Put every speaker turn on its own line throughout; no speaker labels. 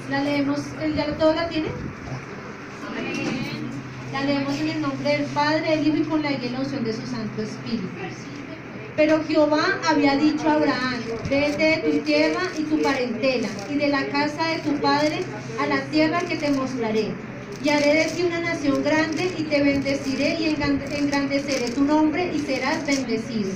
La leemos, ¿ya todo la tiene?
Amén.
La leemos en el nombre del Padre, del Hijo y con la guía y la unción de su Santo Espíritu. Pero Jehová había dicho a Abraham: vete de tu tierra y tu parentela, y de la casa de tu padre a la tierra que te mostraré. Y haré de ti una nación grande, y te bendeciré y engrandeceré tu nombre, y serás bendecido.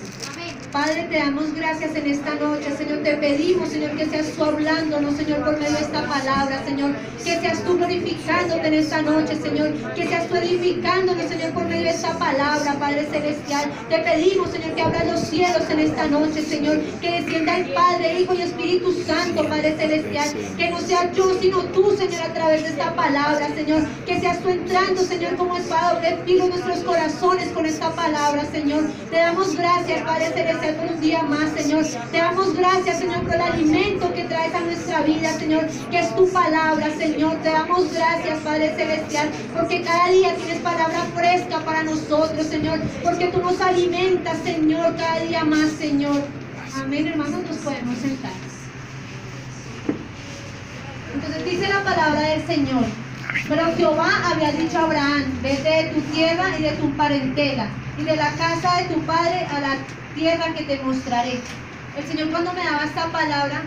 Padre, te damos gracias en esta noche, Señor. Te pedimos, Señor, que seas tú hablándonos, Señor, por medio de esta palabra, Señor. Que seas tú glorificándote en esta noche, Señor. Que seas tú edificándonos, Señor, por medio de esta palabra, Padre Celestial. Te pedimos, Señor, que abras los cielos en esta noche, Señor. Que descienda el Padre, Hijo y Espíritu Santo, Padre Celestial. Que no sea yo, sino tú, Señor, a través de esta palabra, Señor. Que seas tú entrando, Señor, como espada doble filo en nuestros corazones con esta palabra, Señor. Te damos gracias, Padre Celestial, por un día más, Señor. Te damos gracias, Señor, por el alimento que traes a nuestra vida, Señor, que es tu palabra, Señor. Te damos gracias, Padre Celestial, porque cada día tienes palabra fresca para nosotros, Señor, porque tú nos alimentas, Señor, cada día más, Señor. Amén, hermanos, nos podemos sentar. Entonces dice la palabra del Señor: pero Jehová había dicho a Abraham: vete de tu tierra y de tu parentela, y de la casa de tu padre a la tierra que te mostraré. El Señor, cuando me daba esta palabra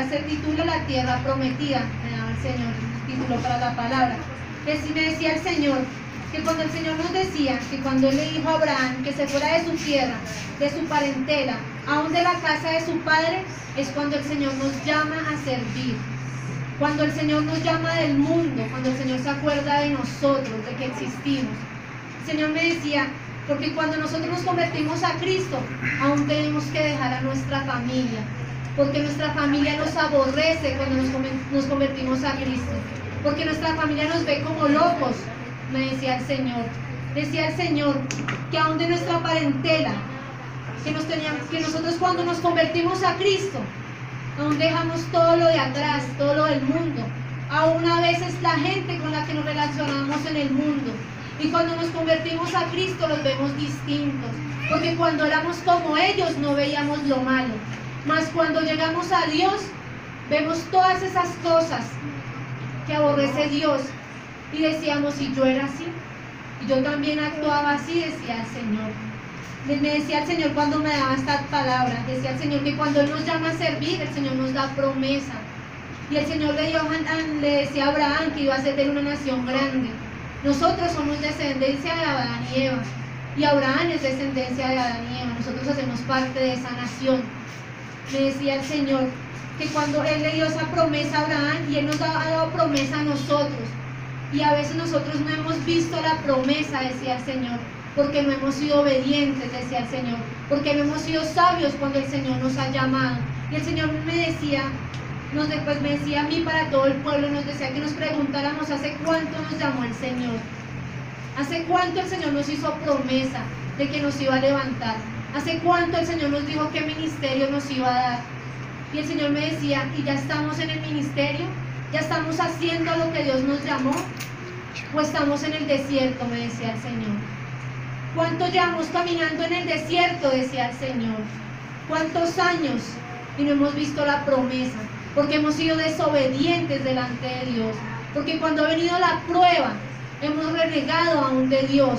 se titula La Tierra Prometida. Me daba el Señor el título para la palabra. Me decía el Señor que cuando el Señor nos decía que cuando Él le dijo a Abraham que se fuera de su tierra, de su parentela, aún de la casa de su padre, es cuando el Señor nos llama a servir. Cuando el Señor nos llama del mundo, cuando el Señor se acuerda de nosotros, de que existimos. El Señor me decía, porque cuando nosotros nos convertimos a Cristo, aún tenemos que dejar a nuestra familia, porque nuestra familia nos aborrece cuando nos convertimos a Cristo, porque nuestra familia nos ve como locos, me decía el Señor. Decía el Señor que aún de nuestra parentela, que nosotros cuando nos convertimos a Cristo, aún dejamos todo lo de atrás, todo lo del mundo, aún a veces la gente con la que nos relacionamos en el mundo. Y cuando nos convertimos a Cristo los vemos distintos, porque cuando éramos como ellos no veíamos lo malo, mas cuando llegamos a Dios vemos todas esas cosas que aborrece Dios y decíamos, si yo era así, y yo también actuaba así, decía el Señor. Me decía el Señor cuando me daba esta palabra, decía el Señor que cuando Él nos llama a servir, el Señor nos da promesa. Y el Señor le decía a Abraham que iba a ser de una nación grande. Nosotros somos descendencia de Adán y Eva, y Abraham es descendencia de Adán y Eva. Nosotros hacemos parte de esa nación. Me decía el Señor que cuando Él le dio esa promesa a Abraham, y Él nos ha dado promesa a nosotros, y a veces nosotros no hemos visto la promesa, decía el Señor, porque no hemos sido obedientes, decía el Señor, porque no hemos sido sabios cuando el Señor nos ha llamado. Y el Señor me decía, después me decía a mí, para todo el pueblo, nos decía que nos preguntáramos hace cuánto nos llamó el Señor, hace cuánto el Señor nos hizo promesa de que nos iba a levantar, hace cuánto el Señor nos dijo qué ministerio nos iba a dar. Y el Señor me decía, ¿y ya estamos en el ministerio? ¿Ya estamos haciendo lo que Dios nos llamó? ¿O estamos en el desierto?, me decía el Señor. ¿Cuánto llevamos caminando en el desierto?, decía el Señor. ¿Cuántos años? Y no hemos visto la promesa, porque hemos sido desobedientes delante de Dios, porque cuando ha venido la prueba, hemos renegado aún de Dios.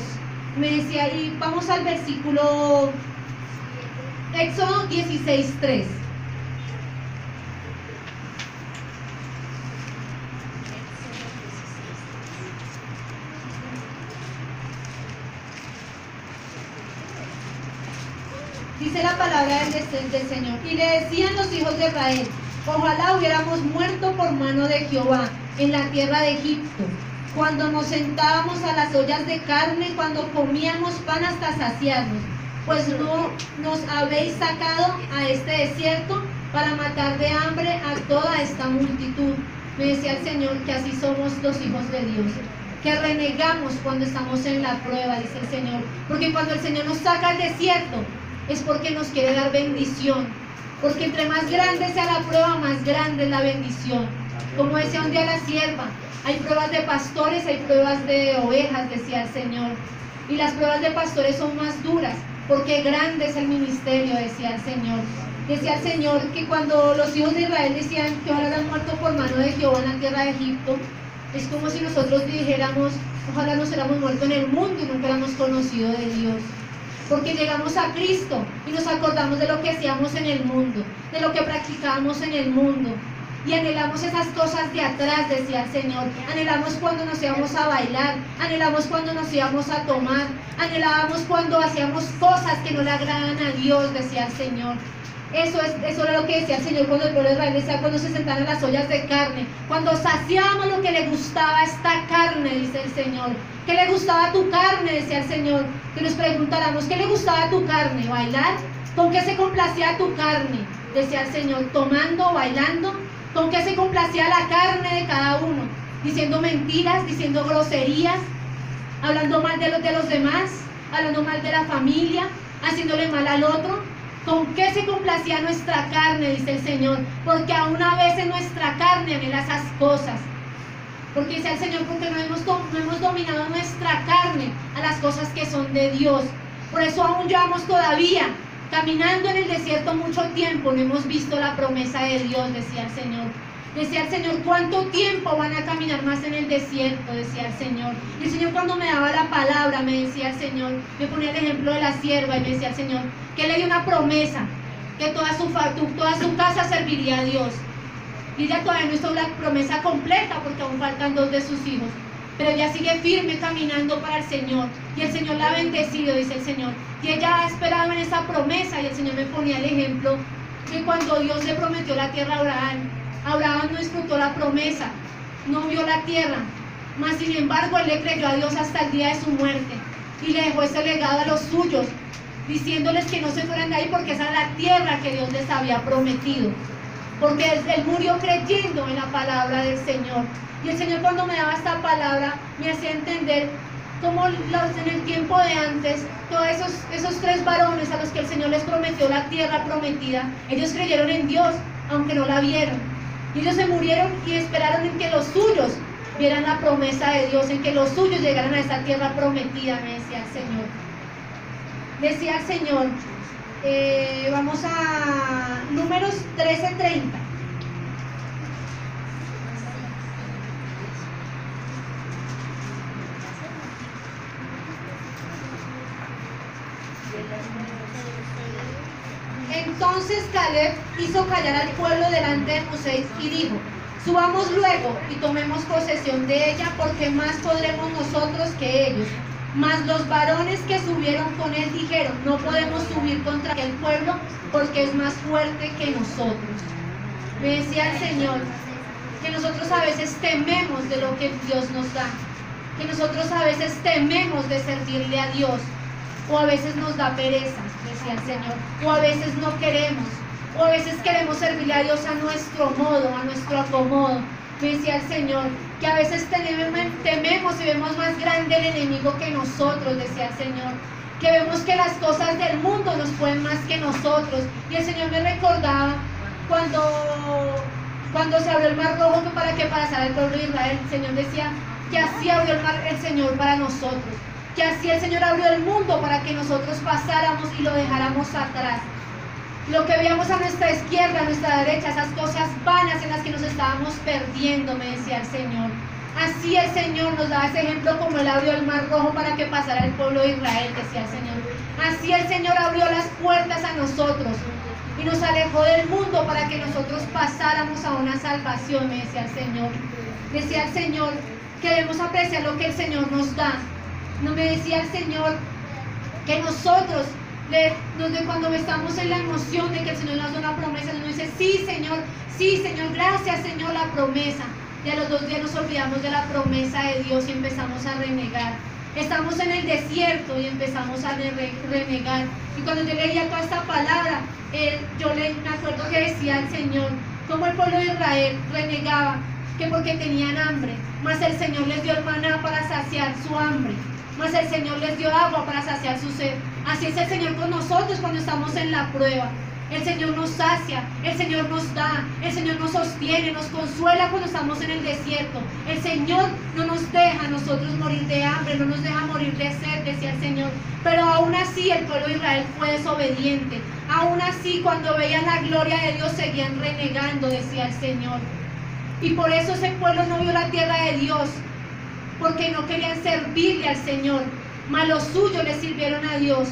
Me decía, y vamos al versículo Éxodo 16:3. Dice la palabra del Señor: y le decían los hijos de Israel, ojalá hubiéramos muerto por mano de Jehová en la tierra de Egipto, cuando nos sentábamos a las ollas de carne, cuando comíamos pan hasta saciarnos, pues no nos habéis sacado a este desierto para matar de hambre a toda esta multitud. Me decía el Señor que así somos los hijos de Dios, que renegamos cuando estamos en la prueba, dice el Señor, porque cuando el Señor nos saca al desierto es porque nos quiere dar bendición, porque entre más grande sea la prueba, más grande es la bendición. Como decía un día la sierva, hay pruebas de pastores, hay pruebas de ovejas, decía el Señor, y las pruebas de pastores son más duras, porque grande es el ministerio, decía el Señor. Decía el Señor que cuando los hijos de Israel decían que ojalá hayan muerto por mano de Jehová en la tierra de Egipto, es como si nosotros dijéramos, ojalá nos hubiéramos muerto en el mundo y nunca hubiéramos conocido de Dios. Porque llegamos a Cristo y nos acordamos de lo que hacíamos en el mundo, de lo que practicábamos en el mundo. Y anhelamos esas cosas de atrás, decía el Señor. Anhelamos cuando nos íbamos a bailar, anhelamos cuando nos íbamos a tomar, anhelábamos cuando hacíamos cosas que no le agradan a Dios, decía el Señor. Eso era lo que decía el Señor cuando el pueblo de Israel decía, cuando se sentaban en las ollas de carne, cuando saciábamos lo que le gustaba a esta carne, dice el Señor. ¿Qué le gustaba a tu carne? Decía el Señor. Que nos preguntáramos, ¿qué le gustaba a tu carne? ¿Bailar? ¿Con qué se complacía tu carne? Decía el Señor, tomando, bailando. ¿Con qué se complacía la carne de cada uno? Diciendo mentiras, diciendo groserías, hablando mal de los demás, hablando mal de la familia, haciéndole mal al otro. ¿Con qué se complacía nuestra carne? Dice el Señor. Porque aún a veces nuestra carne anhela esas cosas. Porque dice el Señor, porque no hemos dominado nuestra carne a las cosas que son de Dios. Por eso aún llevamos todavía caminando en el desierto mucho tiempo, no hemos visto la promesa de Dios, decía el Señor. Decía el Señor, ¿cuánto tiempo van a caminar más en el desierto? Decía el Señor. Y el Señor cuando me daba la palabra, me decía el Señor, me ponía el ejemplo de la sierva y me decía el Señor, que le dio una promesa, que toda su casa serviría a Dios. Y ella todavía no hizo la promesa completa porque aún faltan 2 de sus hijos. Pero ella sigue firme caminando para el Señor. Y el Señor la ha bendecido, dice el Señor. Y ella ha esperado en esa promesa. Y el Señor me ponía el ejemplo de cuando Dios le prometió la tierra a Abraham. Abraham no disfrutó la promesa, no vio la tierra. Mas sin embargo, él le creyó a Dios hasta el día de su muerte. Y le dejó ese legado a los suyos, diciéndoles que no se fueran de ahí porque esa es la tierra que Dios les había prometido. Porque él murió creyendo en la palabra del Señor. Y el Señor cuando me daba esta palabra me hacía entender cómo en el tiempo de antes, todos esos 3 varones a los que el Señor les prometió la tierra prometida, ellos creyeron en Dios, aunque no la vieron. Y ellos se murieron y esperaron en que los suyos vieran la promesa de Dios, en que los suyos llegaran a esa tierra prometida, me decía el Señor. Decía el Señor, vamos a Números 13:30. Entonces Caleb hizo callar al pueblo delante de Moisés y dijo, subamos luego y tomemos posesión de ella, porque más podremos nosotros que ellos. Mas los varones que subieron con él dijeron, no podemos subir contra aquel pueblo, porque es más fuerte que nosotros. Me decía el Señor que nosotros a veces tememos de lo que Dios nos da, que nosotros a veces tememos de servirle a Dios, o a veces nos da pereza, decía el Señor, o a veces no queremos, o a veces queremos servirle a Dios a nuestro modo, a nuestro acomodo. Me decía el Señor que a veces tememos y vemos más grande el enemigo que nosotros, decía el Señor, que vemos que las cosas del mundo nos pueden más que nosotros. Y el Señor me recordaba cuando se abrió el mar rojo para que pasara el pueblo de Israel. El Señor decía que así abrió el Señor para nosotros, que así el Señor abrió el mundo para que nosotros pasáramos y lo dejáramos atrás. Lo que veíamos a nuestra izquierda, a nuestra derecha, esas cosas vanas en las que nos estábamos perdiendo, me decía el Señor. Así el Señor nos daba ese ejemplo como Él abrió el mar rojo para que pasara el pueblo de Israel, decía el Señor. Así el Señor abrió las puertas a nosotros y nos alejó del mundo para que nosotros pasáramos a una salvación, me decía el Señor. Decía el Señor que debemos apreciar lo que el Señor nos da. No, me decía el Señor que nosotros, cuando estamos en la emoción de que el Señor nos da una promesa, nos dice, sí Señor, gracias Señor, la promesa. Y a los 2 días nos olvidamos de la promesa de Dios y empezamos a renegar. Estamos en el desierto y empezamos a renegar. Y cuando yo leía toda esta palabra, me acuerdo que decía el Señor, como el pueblo de Israel renegaba, que porque tenían hambre, mas el Señor les dio el maná para saciar su hambre. Mas el Señor les dio agua para saciar su sed. Así es el Señor con nosotros cuando estamos en la prueba. El Señor nos sacia, el Señor nos da, el Señor nos sostiene, nos consuela cuando estamos en el desierto. El Señor no nos deja a nosotros morir de hambre, no nos deja morir de sed, decía el Señor. Pero aún así el pueblo de Israel fue desobediente. Aún así, cuando veían la gloria de Dios, seguían renegando, decía el Señor. Y por eso ese pueblo no vio la tierra de Dios, porque no querían servirle al Señor. Mas los suyos le sirvieron a Dios.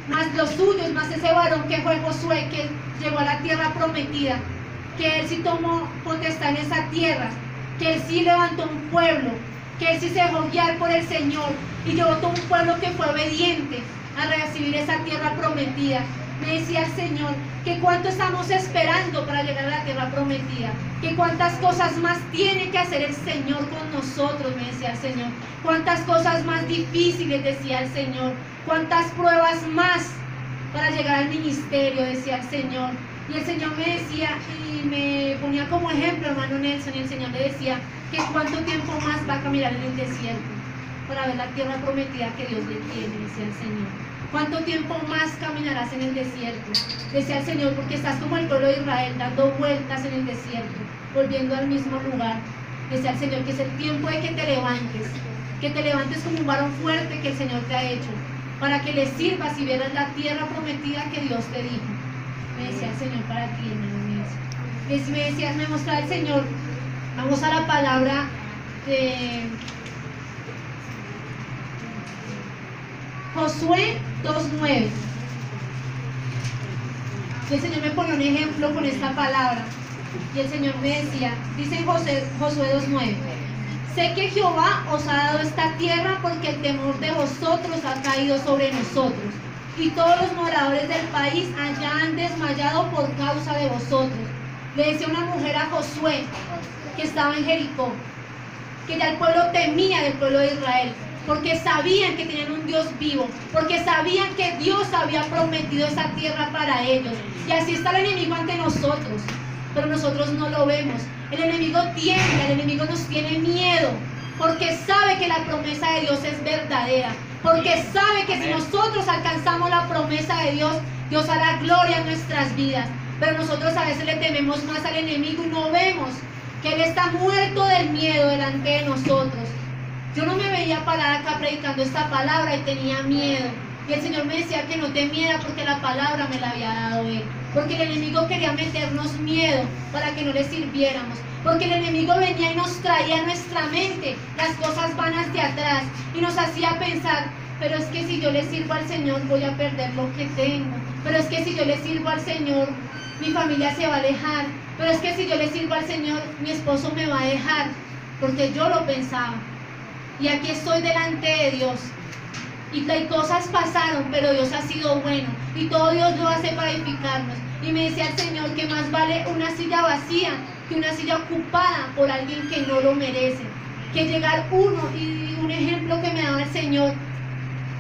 Más los suyos, más ese varón que fue Josué, que llegó a la tierra prometida, que él sí tomó potestad en esa tierra, que él sí levantó un pueblo, que él sí se dejó guiar por el Señor y llevó todo un pueblo que fue obediente a recibir esa tierra prometida. Me decía el Señor que cuánto estamos esperando para llegar a la tierra prometida, que cuántas cosas más tiene que hacer el Señor con nosotros, me decía el Señor, cuántas cosas más difíciles, decía el Señor, cuántas pruebas más para llegar al ministerio, decía el Señor. Y el Señor me decía, y me ponía como ejemplo, hermano Nelson, y el Señor le decía que cuánto tiempo más va a caminar en el desierto para ver la tierra prometida que Dios le tiene, decía el Señor. ¿Cuánto tiempo más caminarás en el desierto? Decía el Señor, porque estás como el pueblo de Israel, dando vueltas en el desierto, volviendo al mismo lugar. Decía el Señor que es el tiempo de que te levantes como un varón fuerte que el Señor te ha hecho, para que le sirvas y veas la tierra prometida que Dios te dijo. Me decía el Señor para ti, hermano. Me mostraba el Señor, vamos a la palabra de Josué 2:9. El Señor me pone un ejemplo con esta palabra. Y el Señor me decía, dice en Josué 2:9, sé que Jehová os ha dado esta tierra porque el temor de vosotros ha caído sobre nosotros. Y todos los moradores del país allá han desmayado por causa de vosotros. Le decía una mujer a Josué que estaba en Jericó, que ya el pueblo temía del pueblo de Israel, porque sabían que tenían un Dios vivo, porque sabían que Dios había prometido esa tierra para ellos. Y así está el enemigo ante nosotros, pero nosotros no lo vemos. El enemigo tiembla, el enemigo nos tiene miedo, porque sabe que la promesa de Dios es verdadera, porque sabe que si nosotros alcanzamos la promesa de Dios, Dios hará gloria en nuestras vidas. Pero nosotros a veces le tememos más al enemigo y no vemos que Él está muerto del miedo delante de nosotros. Yo no me veía parada acá predicando esta palabra y tenía miedo. Y el Señor me decía que no temiera porque la palabra me la había dado Él. Porque el enemigo quería meternos miedo para que no le sirviéramos. Porque el enemigo venía y nos traía a nuestra mente las cosas vanas de atrás y nos hacía pensar, pero es que si yo le sirvo al Señor voy a perder lo que tengo. Pero es que si yo le sirvo al Señor mi familia se va a alejar. Pero es que si yo le sirvo al Señor mi esposo me va a dejar. Porque yo lo pensaba. Y aquí estoy delante de Dios. Y cosas pasaron, pero Dios ha sido bueno. Y todo Dios lo hace para edificarnos. Y me decía el Señor que más vale una silla vacía que una silla ocupada por alguien que no lo merece. Que llegar uno, y un ejemplo que me daba el Señor,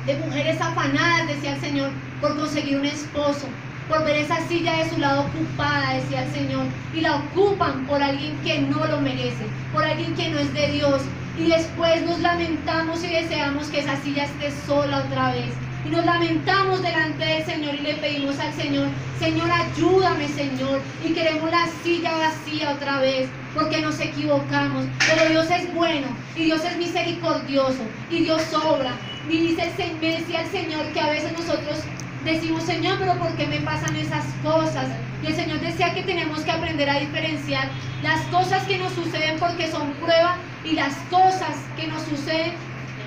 de mujeres afanadas, decía el Señor, por conseguir un esposo. Por ver esa silla de su lado ocupada, decía el Señor. Y la ocupan por alguien que no lo merece. Por alguien que no es de Dios. Y después nos lamentamos y deseamos que esa silla esté sola otra vez. Y nos lamentamos delante del Señor y le pedimos al Señor, Señor, ayúdame, Señor. Y queremos la silla vacía otra vez, porque nos equivocamos. Pero Dios es bueno y Dios es misericordioso y Dios obra. Y me decía el Señor que a veces nosotros decimos, Señor, pero ¿por qué me pasan esas cosas? Y el Señor decía que tenemos que aprender a diferenciar las cosas que nos suceden porque son prueba y las cosas que nos suceden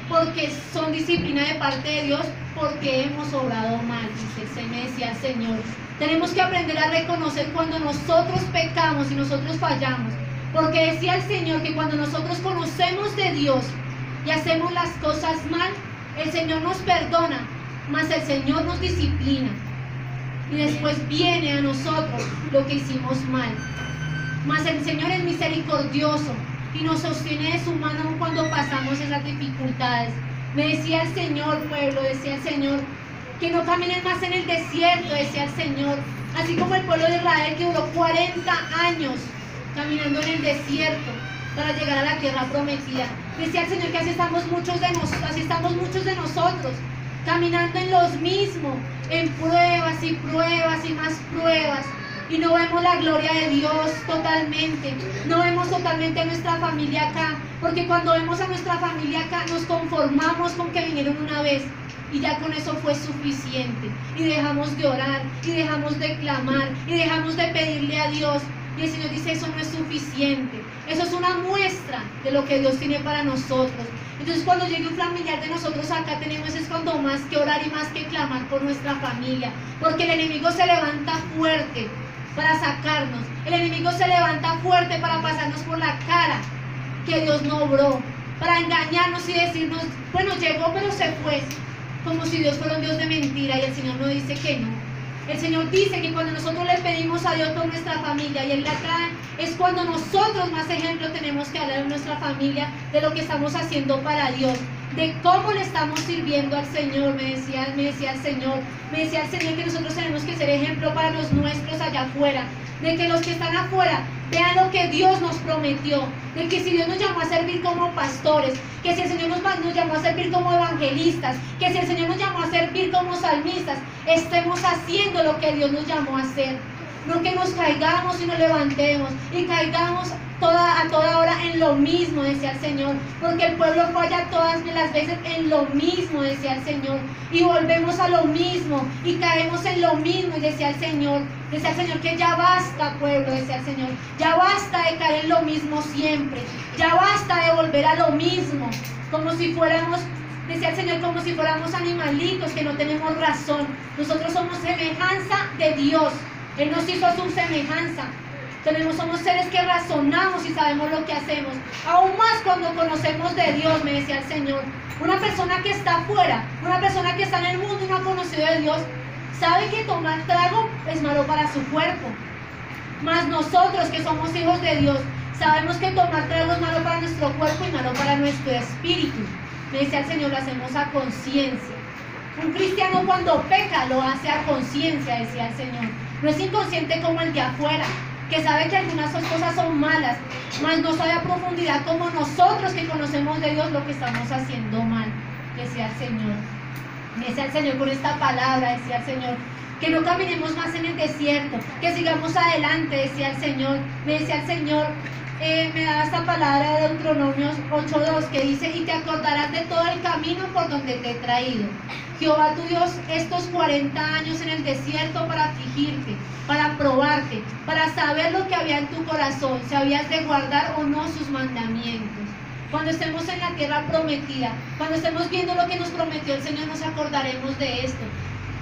porque son disciplina de parte de Dios, porque hemos obrado mal. Se me decía el Señor. Tenemos que aprender a reconocer cuando nosotros pecamos y nosotros fallamos, porque decía el Señor que cuando nosotros conocemos de Dios y hacemos las cosas mal, el Señor nos perdona, mas el Señor nos disciplina. Y después viene a nosotros lo que hicimos mal. Mas el Señor es misericordioso y nos sostiene de su mano aun cuando pasamos esas dificultades. Me decía el Señor, pueblo, decía el Señor, que no caminen más en el desierto, decía el Señor. Así como el pueblo de Israel que duró 40 años caminando en el desierto para llegar a la tierra prometida. Decía el Señor que así estamos muchos de nosotros, caminando en los mismos, en pruebas y pruebas y más pruebas. Y no vemos la gloria de Dios totalmente, no vemos totalmente a nuestra familia acá, porque cuando vemos a nuestra familia acá nos conformamos con que vinieron una vez y ya con eso fue suficiente, y dejamos de orar, y dejamos de clamar, y dejamos de pedirle a Dios, y el Señor dice: eso no es suficiente, eso es una muestra de lo que Dios tiene para nosotros. Entonces cuando llegue un familiar de nosotros acá, tenemos es cuando más que orar y más que clamar por nuestra familia, porque el enemigo se levanta fuerte para sacarnos, el enemigo se levanta fuerte para pasarnos por la cara que Dios no obró, para engañarnos y decirnos: bueno, llegó pero se fue, como si Dios fuera un Dios de mentira. Y el Señor nos dice que no. El Señor dice que cuando nosotros le pedimos a Dios por nuestra familia y Él la trae, es cuando nosotros más ejemplo tenemos que hablar en nuestra familia de lo que estamos haciendo para Dios, de cómo le estamos sirviendo al Señor. Me decía el Señor que nosotros tenemos que ser ejemplo para los nuestros allá afuera, de que los que están afuera vean lo que Dios nos prometió, de que si Dios nos llamó a servir como pastores, que si el Señor nos llamó a servir como evangelistas, que si el Señor nos llamó a servir como salmistas, estemos haciendo lo que Dios nos llamó a hacer. No que nos caigamos y nos levantemos y caigamos a toda hora en lo mismo, decía el Señor, porque el pueblo falla todas las veces en lo mismo, decía el Señor, y volvemos a lo mismo y caemos en lo mismo. Y decía el Señor que ya basta, pueblo, decía el Señor, ya basta de caer en lo mismo siempre, ya basta de volver a lo mismo, como si fuéramos, decía el Señor, como si fuéramos animalitos que no tenemos razón. Nosotros somos semejanza de Dios, Él nos hizo a su semejanza. Somos seres que razonamos y sabemos lo que hacemos. Aún más cuando conocemos de Dios, me decía el Señor. Una persona que está afuera, una persona que está en el mundo y no ha conocido de Dios, sabe que tomar trago es malo para su cuerpo. Mas nosotros que somos hijos de Dios, sabemos que tomar trago es malo para nuestro cuerpo y malo para nuestro espíritu. Me decía el Señor, lo hacemos a conciencia. Un cristiano cuando peca lo hace a conciencia, decía el Señor. No es inconsciente como el de afuera, que sabe que algunas cosas son malas, mas no sabe a profundidad como nosotros que conocemos de Dios lo que estamos haciendo mal, decía el Señor. Decía el Señor con esta palabra, decía el Señor, que no caminemos más en el desierto, que sigamos adelante, decía el Señor. Me decía el Señor, me daba esta palabra de Deuteronomios 8:2 que dice: y te acordarás de todo el camino por donde te he traído, Jehová tu Dios, estos 40 años en el desierto para afligirte, para probarte, para saber lo que había en tu corazón, si habías de guardar o no sus mandamientos. Cuando estemos en la tierra prometida, cuando estemos viendo lo que nos prometió el Señor, nos acordaremos de esto.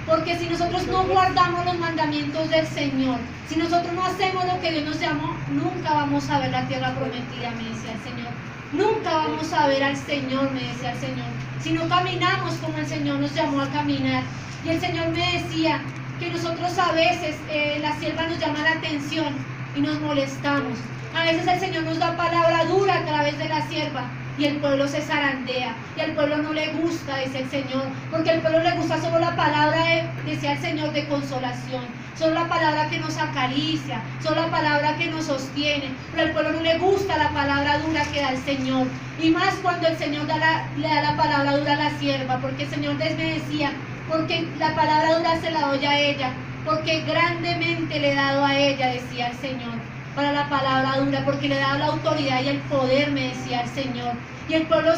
Porque si nosotros no guardamos los mandamientos del Señor, si nosotros no hacemos lo que Dios nos llamó, nunca vamos a ver la tierra prometida, me decía el Señor. Nunca vamos a ver al Señor, me decía el Señor, si no caminamos como el Señor nos llamó a caminar. Y el Señor me decía que nosotros a veces, la sierva nos llama la atención y nos molestamos. A veces el Señor nos da palabra dura a través de la sierva y el pueblo se zarandea y al pueblo no le gusta, dice el Señor, porque al pueblo le gusta solo la palabra, decía el Señor, de consolación, solo la palabra que nos acaricia, solo la palabra que nos sostiene, pero al pueblo no le gusta la palabra dura que da el Señor, y más cuando el Señor le da la palabra dura a la sierva, porque el Señor les me decía, porque la palabra dura se la doy a ella, porque grandemente le he dado a ella, decía el Señor, para la palabra dura, porque le he dado la autoridad y el poder, me decía el Señor. Y el pueblo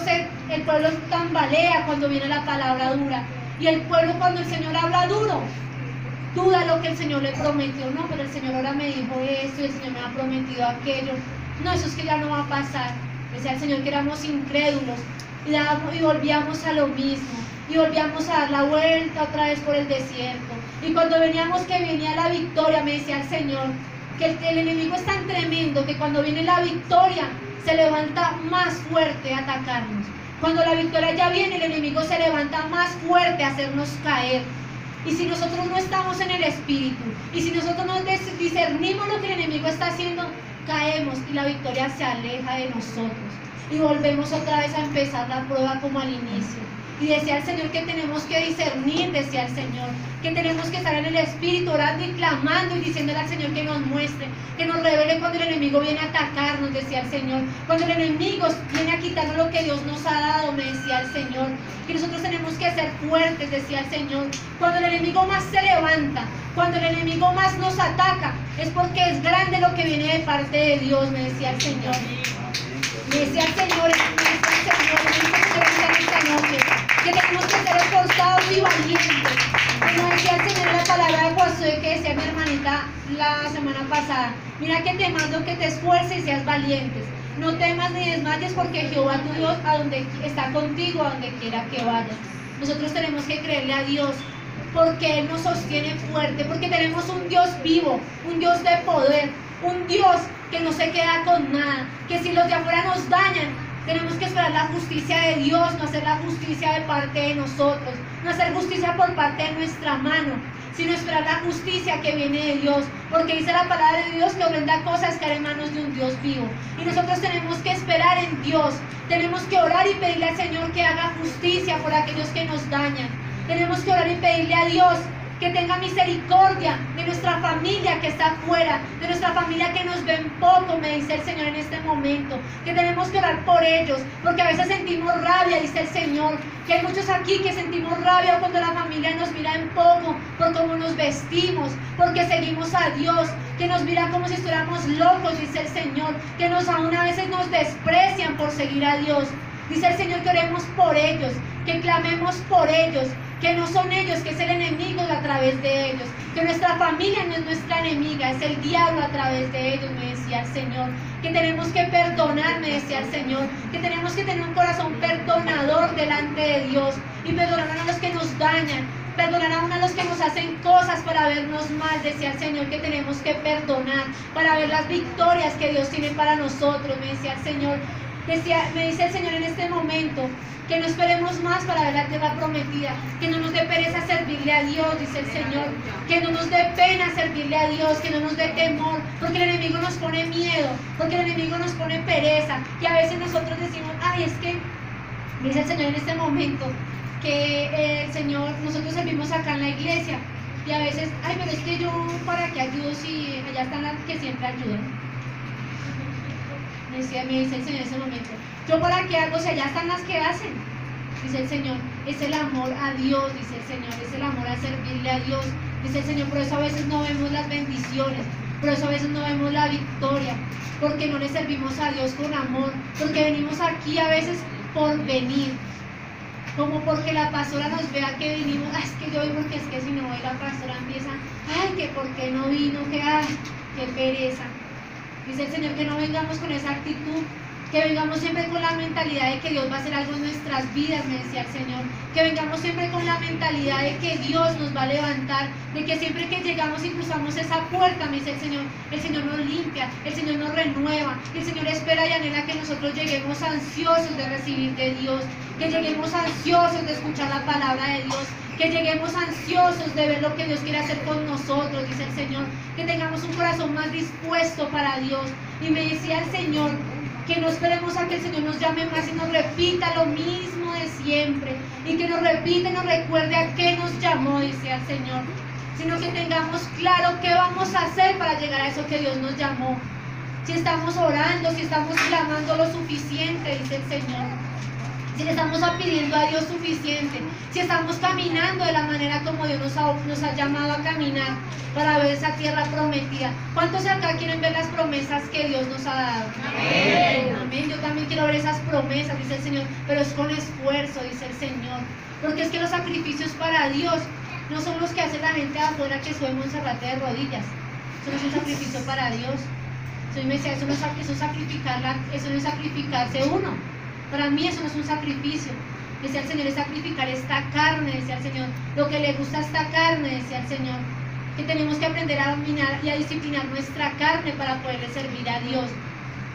tambalea cuando viene la palabra dura, y el pueblo, cuando el Señor habla duro, duda lo que el Señor le prometió. No, pero el Señor ahora me dijo esto y el Señor me ha prometido aquello. No, eso es que ya no va a pasar. Decía el Señor que éramos incrédulos y volvíamos a lo mismo, y volvíamos a dar la vuelta otra vez por el desierto. Y cuando veníamos que venía la victoria, me decía el Señor que el enemigo es tan tremendo que cuando viene la victoria se levanta más fuerte a atacarnos. Cuando la victoria ya viene, el enemigo se levanta más fuerte a hacernos caer. Y si nosotros no estamos en el Espíritu, y si nosotros no discernimos lo que el enemigo está haciendo, caemos y la victoria se aleja de nosotros. Y volvemos otra vez a empezar la prueba como al inicio. Y decía el Señor que tenemos que discernir, decía el Señor, que tenemos que estar en el Espíritu orando y clamando y diciéndole al Señor que nos muestre, que nos revele cuando el enemigo viene a atacarnos, decía el Señor. Cuando el enemigo viene a quitarnos lo que Dios nos ha dado, me decía el Señor. Que nosotros tenemos que ser fuertes, decía el Señor. Cuando el enemigo más se levanta, cuando el enemigo más nos ataca, es porque es grande lo que viene de parte de Dios, me decía el Señor. Me decía el Señor, esta noche, que tenemos que ser esforzados y valientes. Como decía el Señor en la palabra de Josué, que decía mi hermanita la semana pasada, mira que te mando que te esfuerces y seas valientes. No temas ni desmayes, porque Jehová tu Dios está contigo a donde quiera que vayas. Nosotros tenemos que creerle a Dios, porque Él nos sostiene fuerte, porque tenemos un Dios vivo, un Dios de poder, un Dios que no se queda con nada, que si los de afuera nos dañan, tenemos que esperar la justicia de Dios, no hacer la justicia de parte de nosotros, no hacer justicia por parte de nuestra mano, sino esperar la justicia que viene de Dios, porque dice la palabra de Dios que horrenda cosa es caer en manos de un Dios vivo. Y nosotros tenemos que esperar en Dios, tenemos que orar y pedirle al Señor que haga justicia por aquellos que nos dañan. Tenemos que orar y pedirle a Dios que tenga misericordia de nuestra familia que está afuera, de nuestra familia que nos ven poco, me dice el Señor en este momento, que tenemos que orar por ellos, porque a veces sentimos rabia, dice el Señor, que hay muchos aquí que sentimos rabia cuando la familia nos mira en poco, por cómo nos vestimos, porque seguimos a Dios, que nos miran como si estuviéramos locos, dice el Señor, que aún a veces nos desprecian por seguir a Dios. Dice el Señor que oremos por ellos, que clamemos por ellos, que no son ellos, que es el enemigo a través de ellos, que nuestra familia no es nuestra enemiga, es el diablo a través de ellos, me decía el Señor, que tenemos que perdonar, me decía el Señor, que tenemos que tener un corazón perdonador delante de Dios y perdonar a los que nos dañan, perdonar a los que nos hacen cosas para vernos mal, decía el Señor, que tenemos que perdonar para ver las victorias que Dios tiene para nosotros, me decía el Señor. Me dice el Señor en este momento que no esperemos más para ver la tierra prometida, que no nos dé pereza servirle a Dios, dice el Señor, que no nos dé pena servirle a Dios, que no nos dé temor, porque el enemigo nos pone miedo, porque el enemigo nos pone pereza, y a veces nosotros decimos, ay, es que, dice el Señor en este momento, que el Señor, nosotros servimos acá en la iglesia, y a veces, ay, pero es que yo, ¿para qué ayudo si allá están las que siempre ayudan? Me dice el Señor en ese momento, ¿yo para qué hago si allá están las que hacen? Dice el Señor, es el amor a Dios, dice el Señor, es el amor a servirle a Dios, dice el Señor, por eso a veces no vemos las bendiciones, por eso a veces no vemos la victoria, porque no le servimos a Dios con amor, porque venimos aquí a veces por venir, como porque la pastora nos vea que vinimos, es que yo voy porque es que si no voy la pastora empieza, ay, que por qué no vino, que ay, qué pereza. Dice el Señor que no vengamos con esa actitud, que vengamos siempre con la mentalidad de que Dios va a hacer algo en nuestras vidas, me decía el Señor, que vengamos siempre con la mentalidad de que Dios nos va a levantar, de que siempre que llegamos y cruzamos esa puerta, me dice el Señor nos limpia, el Señor nos renueva, el Señor espera y anhela que nosotros lleguemos ansiosos de recibir de Dios, que lleguemos ansiosos de escuchar la palabra de Dios, que lleguemos ansiosos de ver lo que Dios quiere hacer con nosotros, dice el Señor, que tengamos un corazón más dispuesto para Dios. Y me decía el Señor que no esperemos a que el Señor nos llame más y nos repita lo mismo de siempre, y que nos repita y nos recuerde a qué nos llamó, dice el Señor, sino que tengamos claro qué vamos a hacer para llegar a eso que Dios nos llamó. Si estamos orando, si estamos clamando lo suficiente, dice el Señor, si le estamos pidiendo a Dios suficiente, si estamos caminando de la manera como Dios nos ha llamado a caminar para ver esa tierra prometida. ¿Cuántos acá quieren ver las promesas que Dios nos ha dado? Amén. Amén. Yo también quiero ver esas promesas, dice el Señor, pero es con esfuerzo, dice el Señor, porque es que los sacrificios para Dios no son los que hace la gente de afuera que sube Monserrate de rodillas. Eso no es un sacrificio para Dios. Eso no es sacrificarse uno. Para mí eso no es un sacrificio. Decía el Señor, es sacrificar esta carne, decía el Señor. Lo que le gusta a esta carne, decía el Señor. Que tenemos que aprender a dominar y a disciplinar nuestra carne para poderle servir a Dios.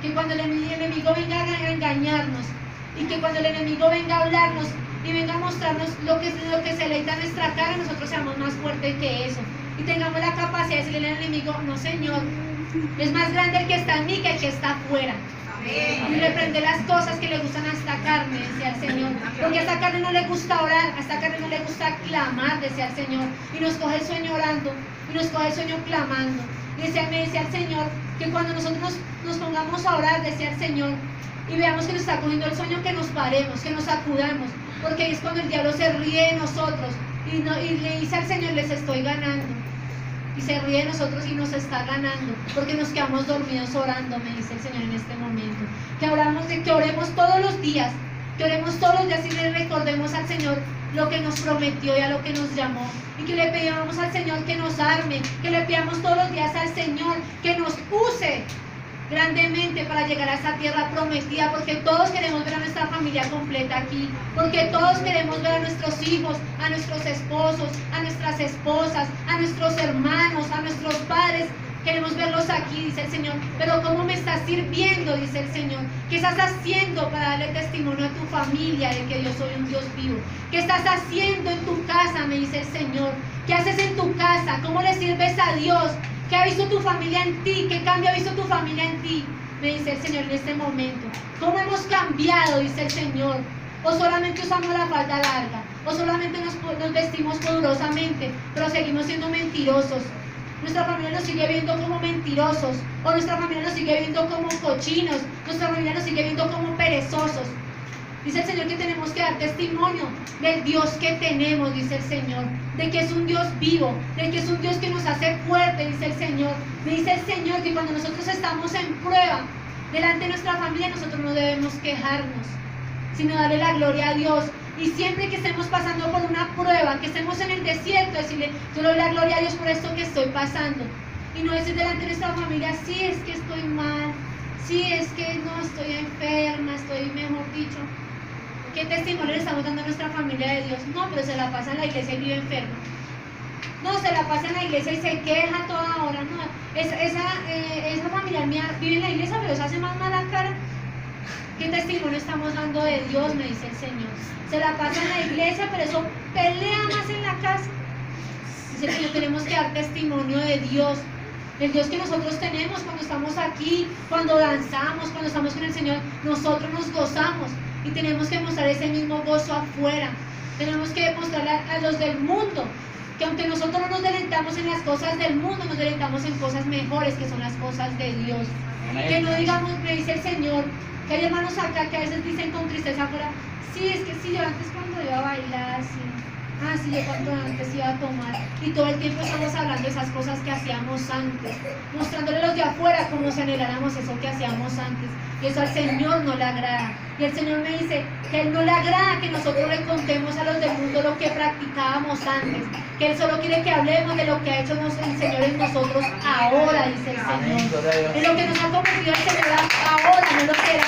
Que cuando el enemigo venga a engañarnos, y que cuando el enemigo venga a hablarnos y venga a mostrarnos lo que se deleita en nuestra carne, nosotros seamos más fuertes que eso. Y tengamos la capacidad de decirle al enemigo, no Señor, es más grande el que está en mí que el que está afuera. Y reprende las cosas que le gustan a esta carne, decía el Señor. Porque a esta carne no le gusta orar, a esta carne no le gusta clamar, decía el Señor. Y nos coge el sueño orando, y nos coge el sueño clamando. Y me decía el Señor que cuando nosotros nos pongamos a orar, decía el Señor, y veamos que nos está cogiendo el sueño, que nos paremos, que nos sacudamos. Porque ahí es cuando el diablo se ríe de nosotros. Y le dice al Señor, les estoy ganando. Y se ríe de nosotros y nos está ganando, porque nos quedamos dormidos orando, me dice el Señor en este momento. Que oremos todos los días, que oremos todos los días y le recordemos al Señor lo que nos prometió y a lo que nos llamó. Y que le pedamos al Señor que nos arme, que le pidamos todos los días al Señor que nos use grandemente para llegar a esa tierra prometida, porque todos queremos ver a nuestra familia completa aquí, porque todos queremos ver a nuestros hijos, a nuestros esposos, a nuestras esposas, a nuestros hermanos, a nuestros padres. Queremos verlos aquí, dice el Señor. Pero ¿cómo me estás sirviendo? Dice el Señor. ¿Qué estás haciendo para darle testimonio a tu familia de que yo soy un Dios vivo? ¿Qué estás haciendo en tu casa? Me dice el Señor. ¿Qué haces en tu casa? ¿Cómo le sirves a Dios? ¿Qué ha visto tu familia en ti? ¿Qué cambio ha visto tu familia en ti? Me dice el Señor en este momento. ¿Cómo hemos cambiado? Dice el Señor. ¿O solamente usamos la falda larga? ¿O solamente nos vestimos pudorosamente, pero seguimos siendo mentirosos? Nuestra familia nos sigue viendo como mentirosos, o nuestra familia nos sigue viendo como cochinos, nuestra familia nos sigue viendo como perezosos. Dice el Señor que tenemos que dar testimonio del Dios que tenemos, dice el Señor, de que es un Dios vivo, de que es un Dios que nos hace fuerte, dice el Señor. Me dice el Señor que cuando nosotros estamos en prueba delante de nuestra familia, nosotros no debemos quejarnos, sino darle la gloria a Dios. Y siempre que estemos pasando por una prueba, que estemos en el desierto, decirle, yo le doy la gloria a Dios por esto que estoy pasando. Y no decir delante de nuestra familia, sí, es que estoy mal, sí, es que no, estoy enferma, estoy, mejor dicho. ¿Qué testimonio le estamos dando a nuestra familia de Dios? No, pero se la pasa en la iglesia y vive enferma. No, se la pasa en la iglesia y se queja toda hora. No, esa familia mía vive en la iglesia, pero se hace más mala cara. ¿Qué testimonio estamos dando de Dios? Me dice el Señor. Se la pasa en la iglesia, pero eso pelea más en la casa. Dice el Señor, tenemos que dar testimonio de Dios. El Dios que nosotros tenemos cuando estamos aquí, cuando danzamos, cuando estamos con el Señor, nosotros nos gozamos. Y tenemos que mostrar ese mismo gozo afuera. Tenemos que mostrarle a los del mundo que aunque nosotros no nos deleitamos en las cosas del mundo, nos deleitamos en cosas mejores que son las cosas de Dios. Amén. Que no digamos, me dice el Señor, que hay hermanos acá que a veces dicen con tristeza afuera, sí, es que sí, yo antes cuando iba a bailar, sí. Ah, sí, yo cuando antes iba a tomar. Y todo el tiempo estamos hablando de esas cosas que hacíamos antes, mostrándole a los de afuera como si anheláramos eso que hacíamos antes. Y eso al Señor no le agrada. Y el Señor me dice que a Él no le agrada que nosotros le contemos a los del mundo lo que practicábamos antes. Que Él solo quiere que hablemos de lo que ha hecho el Señor en nosotros ahora, dice el Señor. En lo que nos ha convertido el Señor ahora, no lo que era